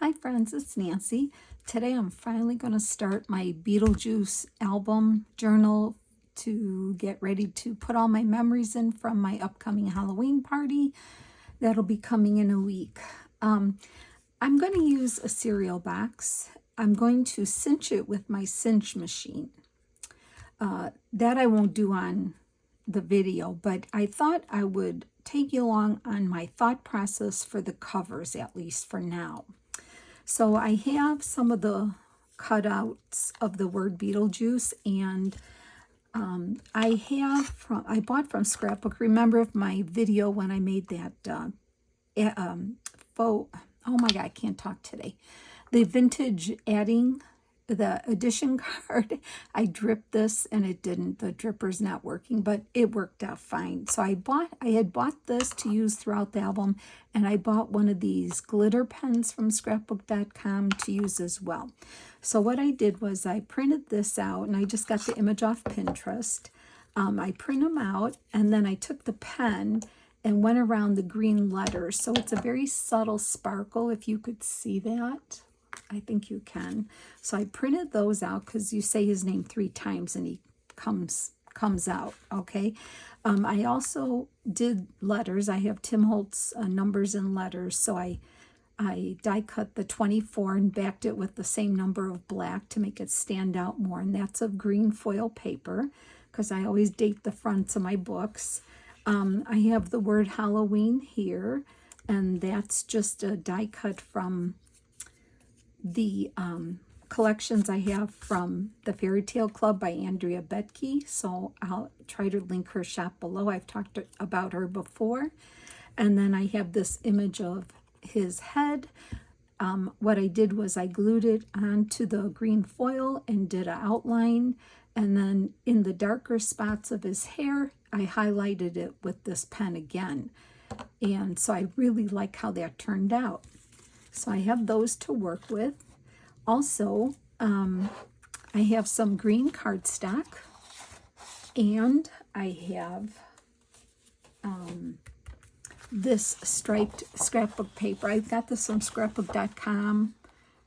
Hi friends, it's Nancy. Today I'm finally going to start my Beetlejuice album journal to get ready to put all my memories in from my upcoming Halloween party. That'll be coming in a week. I'm going to use a cereal box. I'm going to cinch it with my Cinch machine. That I won't do on the video, but I thought I would take you along on my thought process for the covers, at least for now. So I have some of the cutouts of the word Beetlejuice, and I bought from Scrapbook. Remember my video when I made that faux, oh my God, I can't talk today. The vintage the addition card, I dripped this and it didn't. The dripper's not working, but it worked out fine. So I had bought this to use throughout the album, and I bought one of these glitter pens from scrapbook.com to use as well. So what I did was I printed this out, and I just got the image off Pinterest. I print them out, and then I took the pen and went around the green letters. So it's a very subtle sparkle, if you could see that. I think you can. So I printed those out because you say his name 3 times and he comes out, okay? I also did letters. I have Tim Holtz numbers and letters, so I die cut the 24 and backed it with the same number of black to make it stand out more, and that's of green foil paper because I always date the fronts of my books. I have the word Halloween here, and that's just a die cut from the collections I have from the Fairy Tale Club by Andrea Betke, so I'll try to link her shop below. I've talked about her before. And then I have this image of his head. What I did was I glued it onto the green foil and did an outline, and then in the darker spots of his hair I highlighted it with this pen again, and so I really like how that turned out. So I have those to work with. Also, I have some green cardstock, and I have this striped scrapbook paper. I got this from scrapbook.com.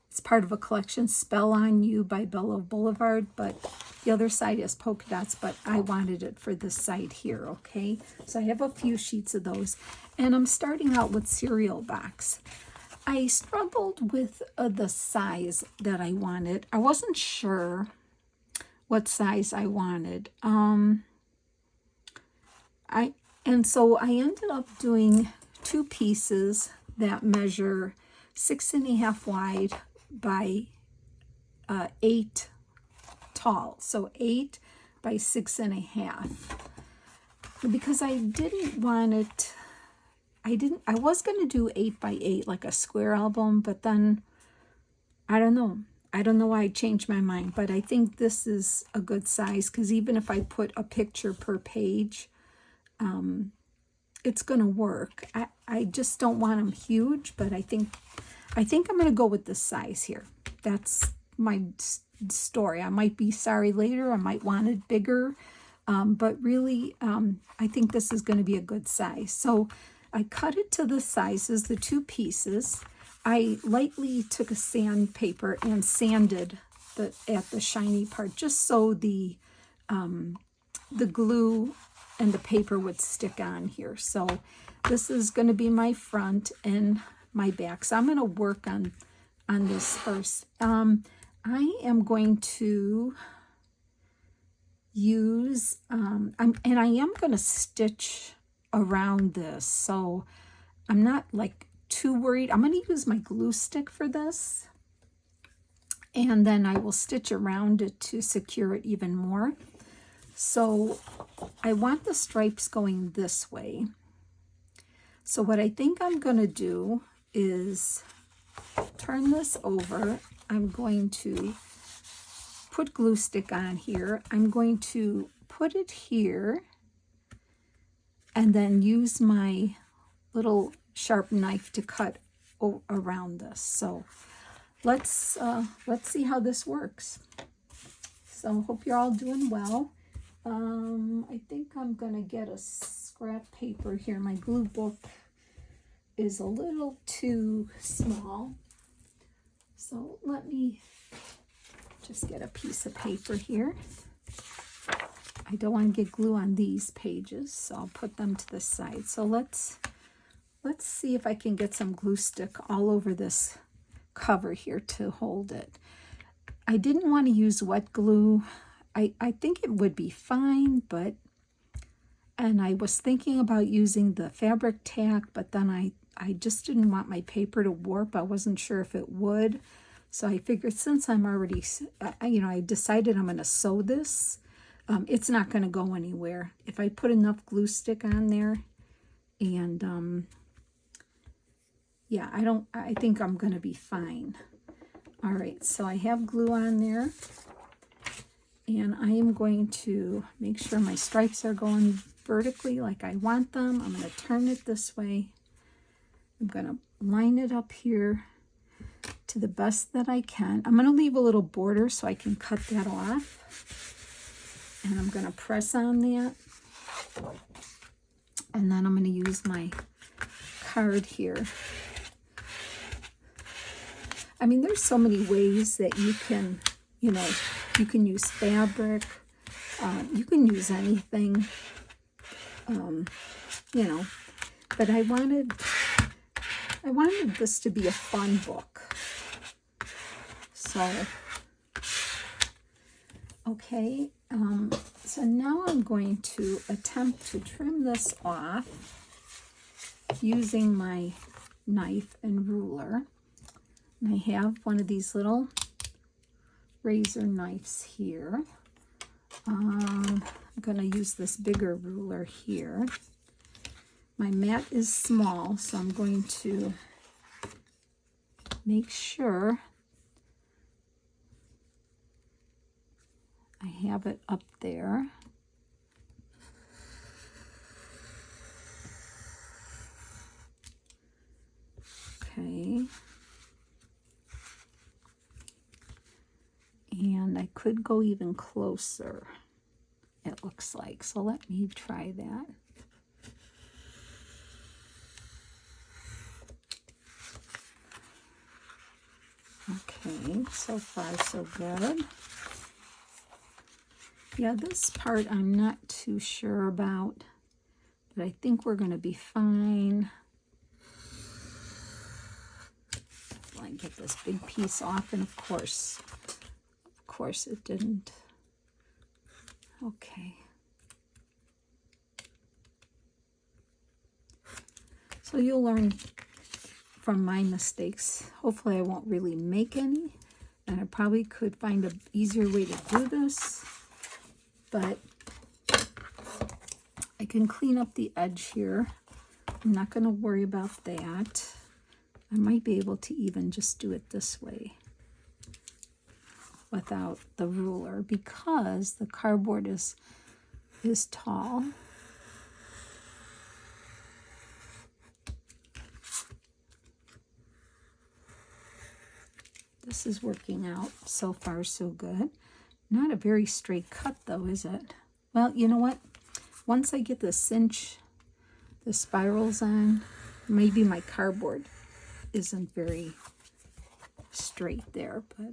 It's part of a collection, Spell on You by Bella Boulevard, but the other side is polka dots, but I wanted it for this side here, okay? So I have a few sheets of those, and I'm starting out with cereal box. I struggled with the size that I wanted. I wasn't sure what size I wanted. So I ended up doing 2 pieces that measure 6.5 wide by 8 tall. So 8 by 6.5. Because I didn't want it. I was going to do 8 by 8 like a square album, but then I don't know why I changed my mind, but I think this is a good size because even if I put a picture per page, it's going to work. I just don't want them huge, but I think I'm going to go with this size here. That's my story. I might be sorry later. I might want it bigger, but really I think this is going to be a good size. So I cut it to the sizes, the 2 pieces. I lightly took a sandpaper and sanded at the shiny part, just so the glue and the paper would stick on here. So this is going to be my front and my back. So I'm going to work on this first. I am going to use, and I am going to stitch around this, so I'm not like too worried. I'm going to use my glue stick for this, and then I will stitch around it to secure it even more. So I want the stripes going this way. So what I think I'm going to do is turn this over. I'm going to put glue stick on here. I'm going to put it here and then use my little sharp knife to cut around this. So let's see how this works. So hope you're all doing well. I think I'm gonna get a scrap paper here. My glue book is a little too small. So let me just get a piece of paper here. I don't want to get glue on these pages, so I'll put them to the side. So let's see if I can get some glue stick all over this cover here to hold it. I didn't want to use wet glue. I think it would be fine, but, and I was thinking about using the fabric tack, but then I just didn't want my paper to warp. I wasn't sure if it would. So I figured since I'm already, I decided I'm going to sew this, it's not going to go anywhere. If I put enough glue stick on there, and yeah, I think I'm going to be fine. All right, so I have glue on there, and I am going to make sure my stripes are going vertically like I want them. I'm going to turn it this way. I'm going to line it up here to the best that I can. I'm going to leave a little border so I can cut that off. And I'm going to press on that. And then I'm going to use my card here. I mean, there's so many ways that you can, you can use fabric. You can use anything, but I wanted this to be a fun book. So, okay, so now I'm going to attempt to trim this off using my knife and ruler. And I have one of these little razor knives here. I'm going to use this bigger ruler here. My mat is small, so I'm going to make sure I have it up there. Okay. And I could go even closer, it looks like. So let me try that. Okay, so far so good. Yeah, this part I'm not too sure about, but I think we're going to be fine. I get this big piece off, and of course it didn't. Okay. So you'll learn from my mistakes. Hopefully I won't really make any, and I probably could find an easier way to do this, but I can clean up the edge here. I'm not going to worry about that. I might be able to even just do it this way without the ruler, because the cardboard is tall. This is working out so far so good. Not a very straight cut though, is it? Well, you know what? Once I get the cinch, the spirals on, maybe my cardboard isn't very straight there, but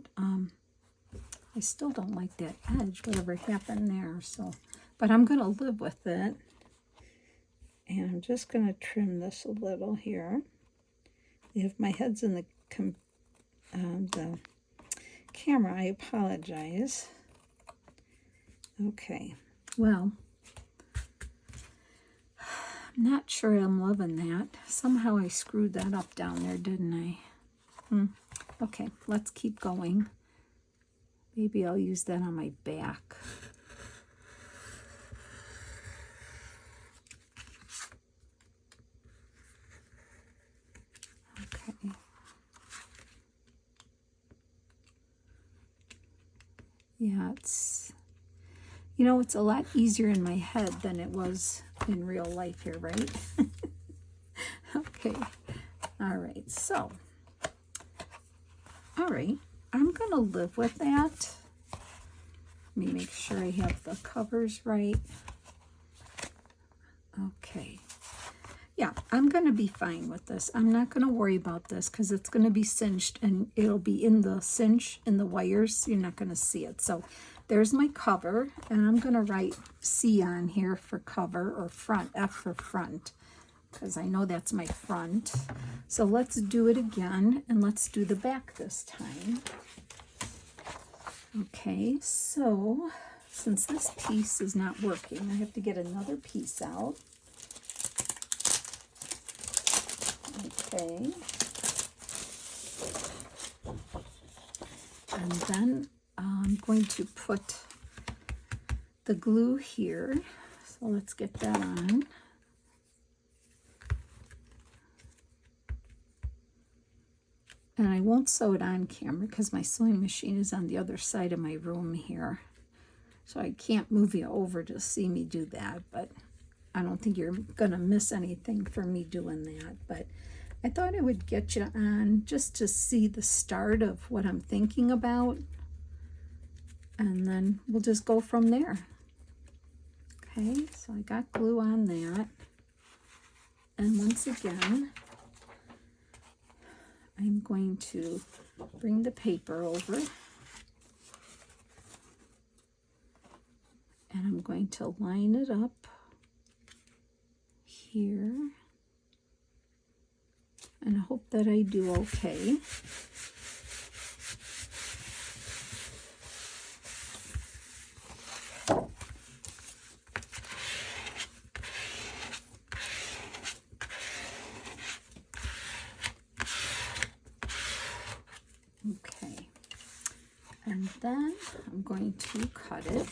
I still don't like that edge, whatever happened there. So, but I'm going to live with it. And I'm just going to trim this a little here. If my head's in the camera, I apologize. Okay, well, I'm not sure I'm loving that. Somehow I screwed that up down there, didn't I? Okay, let's keep going. Maybe I'll use that on my back. Okay. Yeah, it's a lot easier in my head than it was in real life here, right? Okay. All right. So, all right. I'm going to live with that. Let me make sure I have the covers right. Okay. Yeah, I'm going to be fine with this. I'm not going to worry about this because it's going to be cinched and it'll be in the cinch in the wires. You're not going to see it. So there's my cover, and I'm going to write C on here for cover, or front, F for front, because I know that's my front. So let's do it again, and let's do the back this time. Okay, so since this piece is not working, I have to get another piece out. Okay. And then I'm going to put the glue here. So let's get that on. And I won't sew it on camera because my sewing machine is on the other side of my room here. So I can't move you over to see me do that, but I don't think you're going to miss anything for me doing that. But I thought I would get you on just to see the start of what I'm thinking about. And then we'll just go from there. Okay, so I got glue on that. And once again, I'm going to bring the paper over. And I'm going to line it up here. And I hope that I do okay. Okay. And then I'm going to cut it.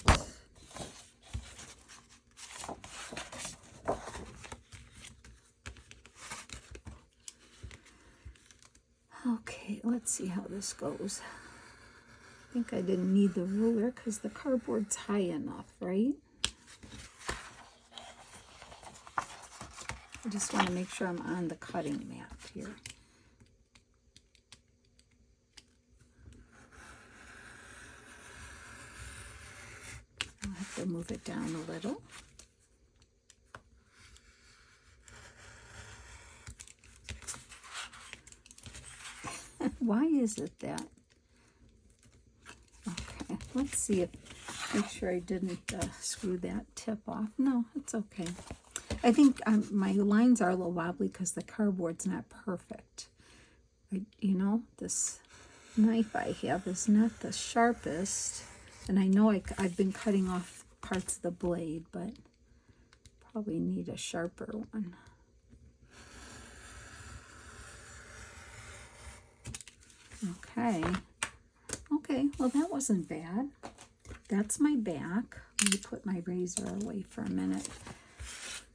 Okay, let's see how this goes. I think I didn't need the ruler because the cardboard's high enough, right? I just want to make sure I'm on the cutting mat here. I'll have to move it down a little. Why is it that? Okay, let's see if, make sure I didn't screw that tip off. No, it's okay. I think my lines are a little wobbly because the cardboard's not perfect. You know, this knife I have is not the sharpest, and I know I've been cutting off parts of the blade, but probably need a sharper one. Okay, well that wasn't bad. That's my back. Let me put my razor away for a minute.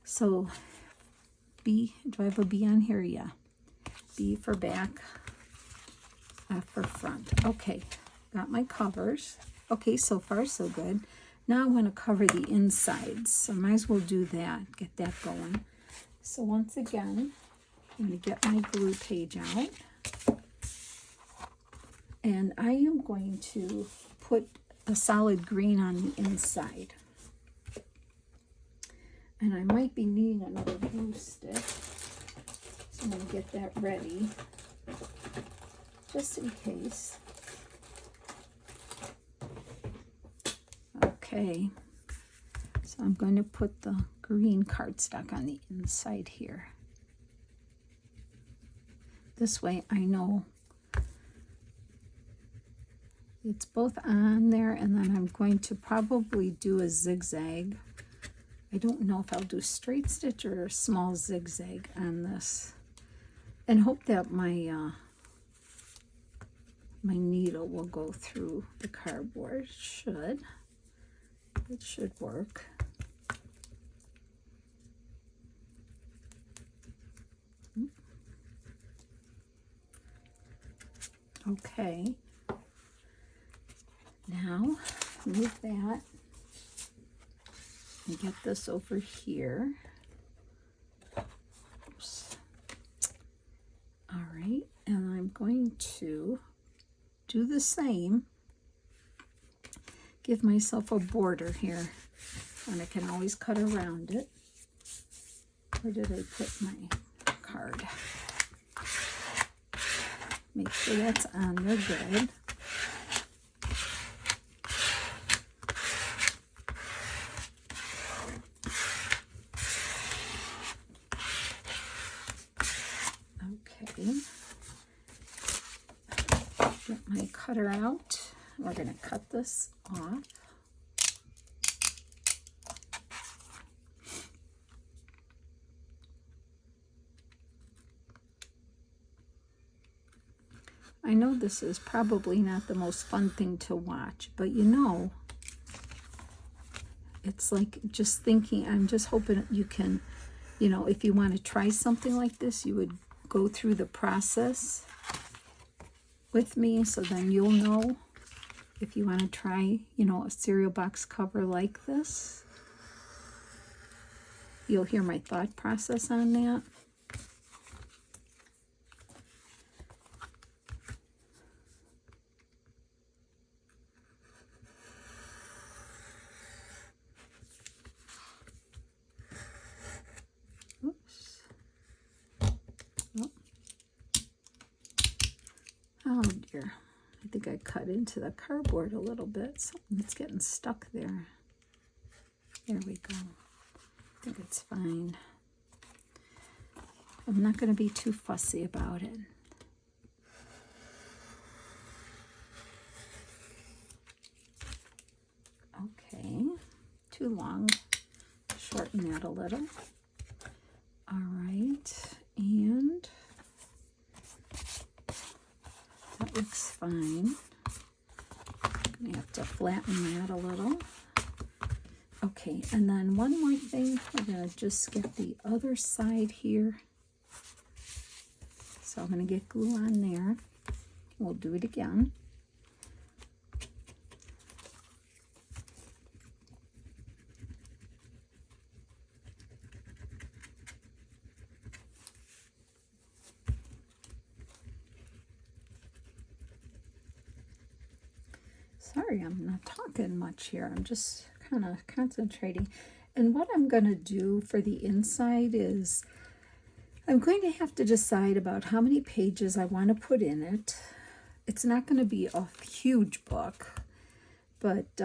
So B, do I have a B on here? Yeah. B for back, F for front. Okay, got my covers. Okay, so far so good. Now I want to cover the insides, so I might as well do that, get that going. So once again, I'm going to get my glue page out. And I am going to put a solid green on the inside. And I might be needing another glue stick. So I'm going to get that ready, just in case. Okay. So I'm going to put the green cardstock on the inside here. This way I know it's both on there, and then I'm going to probably do a zigzag. I don't know if I'll do straight stitch or a small zigzag on this, and hope that my my needle will go through the cardboard. It should work. Okay. Now, move that and get this over here. Oops. All right, and I'm going to do the same. Give myself a border here, and I can always cut around it. Where did I put my card? Make sure that's on there good. Okay. Get my cutter out. We're going to cut this off. I know this is probably not the most fun thing to watch, but you know, it's like just thinking, I'm just hoping you can, you know, if you want to try something like this, you would go through the process with me, so then you'll know if you want to try, you know, a cereal box cover like this. You'll hear my thought process on that. Oops. Oh. Oh dear. I think I cut into the cardboard a little bit. Something's getting stuck there. There we go. I think it's fine. I'm not going to be too fussy about it. Okay. Too long. Shorten that a little. All right. And that looks fine. I'm going to have to flatten that a little. Okay, and then one more thing. We're going to just get the other side here. So I'm going to get glue on there. We'll do it again. Sorry, I'm not talking much here. I'm just kind of concentrating. And what I'm going to do for the inside is I'm going to have to decide about how many pages I want to put in it. It's not going to be a huge book, but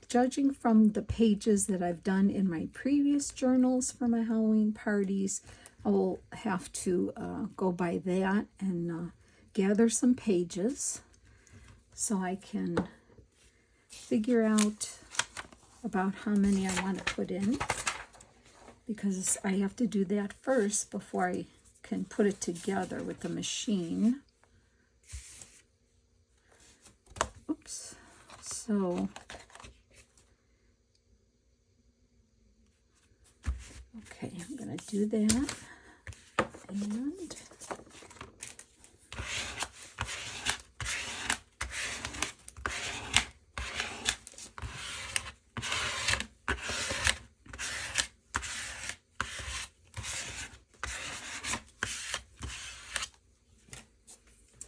judging from the pages that I've done in my previous journals for my Halloween parties, I'll have to go by that and gather some pages so I can figure out about how many I want to put in, because I have to do that first before I can put it together with the machine. Oops. So, okay, I'm going to do that. And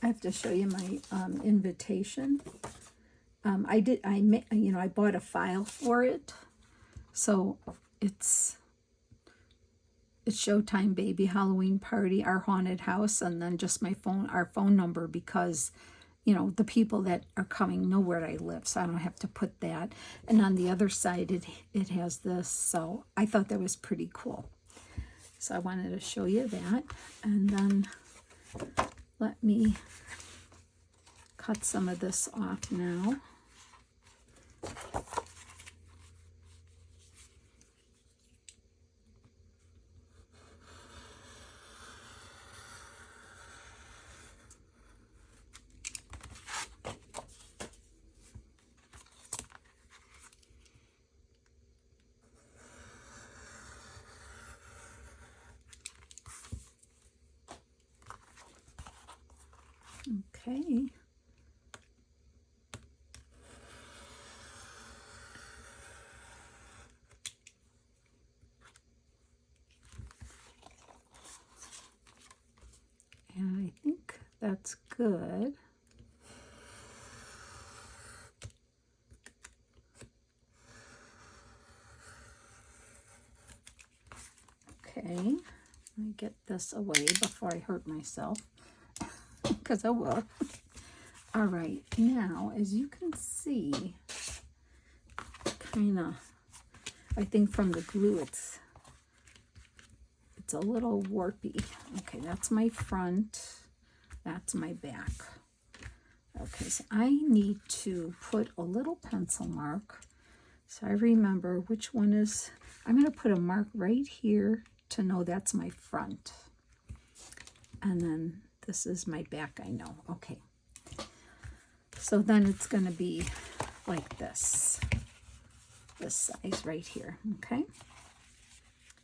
I have to show you my invitation. I bought a file for it, so it's Showtime Baby Halloween Party, Our Haunted House, and then just our phone number, because you know the people that are coming know where I live, so I don't have to put that. And on the other side, it has this, so I thought that was pretty cool. So I wanted to show you that, and then let me cut some of this off now. Okay. And I think that's good. Okay. me get this away before I hurt myself, because I will. All right, now, as you can see, kind of, I think from the glue, it's a little warpy. Okay, that's my front, that's my back. Okay, so I need to put a little pencil mark so I remember which one is. I'm going to put a mark right here to know that's my front. And then this is my back, I know. Okay. So then it's going to be like this size right here, okay?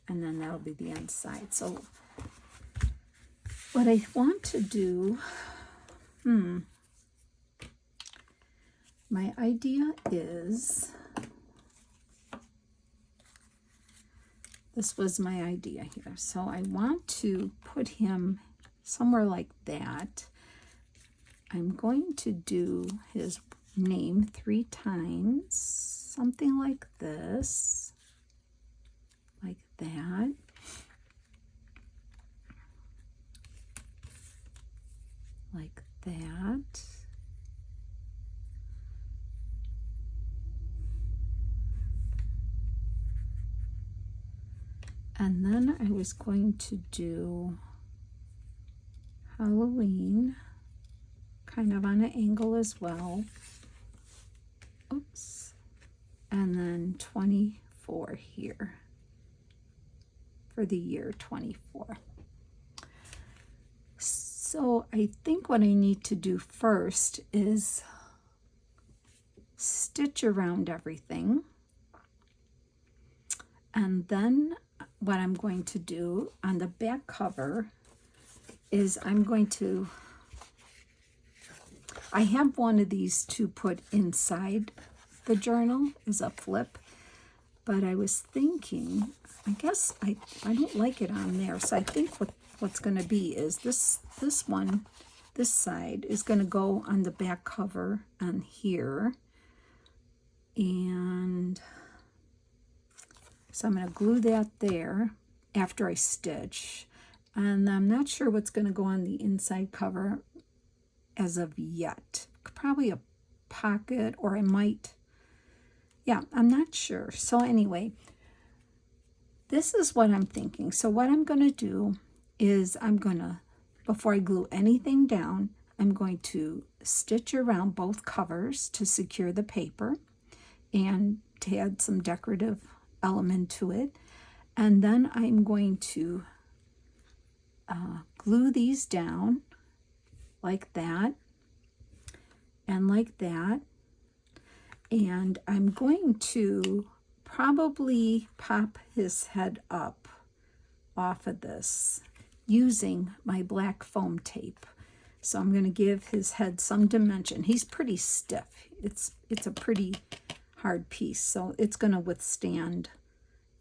And then that'll be the inside. So what I want to do, my idea is, this was my idea here. So I want to put him somewhere like that. I'm going to do his name 3 times, something like this, like that. Like that. And then I was going to do Halloween, kind of on an angle as well. Oops. And then 24 here for the year 24. So I think what I need to do first is stitch around everything. And then what I'm going to do on the back cover is I have one of these to put inside the journal as a flip, but I was thinking, I guess I don't like it on there, so I think what's going to be is this one, this side is going to go on the back cover on here, and so I'm going to glue that there after I stitch, and I'm not sure what's going to go on the inside cover as of yet. Probably a pocket, or I might, yeah, I'm not sure. So anyway, this is what I'm thinking. So what I'm going to do is before I glue anything down, I'm going to stitch around both covers to secure the paper and to add some decorative element to it. And then I'm going to glue these down like that and like that. And I'm going to probably pop his head up off of this using my black foam tape. So I'm going to give his head some dimension. He's pretty stiff. It's a pretty hard piece, so it's going to withstand,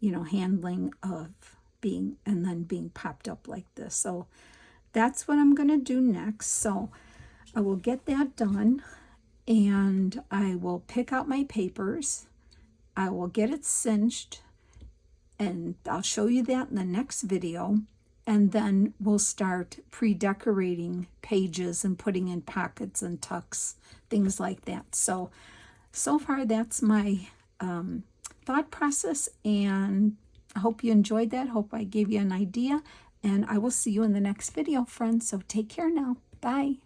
handling of being popped up like this. So that's what I'm going to do next. So I will get that done, and I will pick out my papers. I will get it cinched, and I'll show you that in the next video. And then we'll start pre-decorating pages and putting in pockets and tucks, things like that. So far that's my thought process, and I hope you enjoyed that. Hope I gave you an idea, and I will see you in the next video, friends. So take care now. Bye.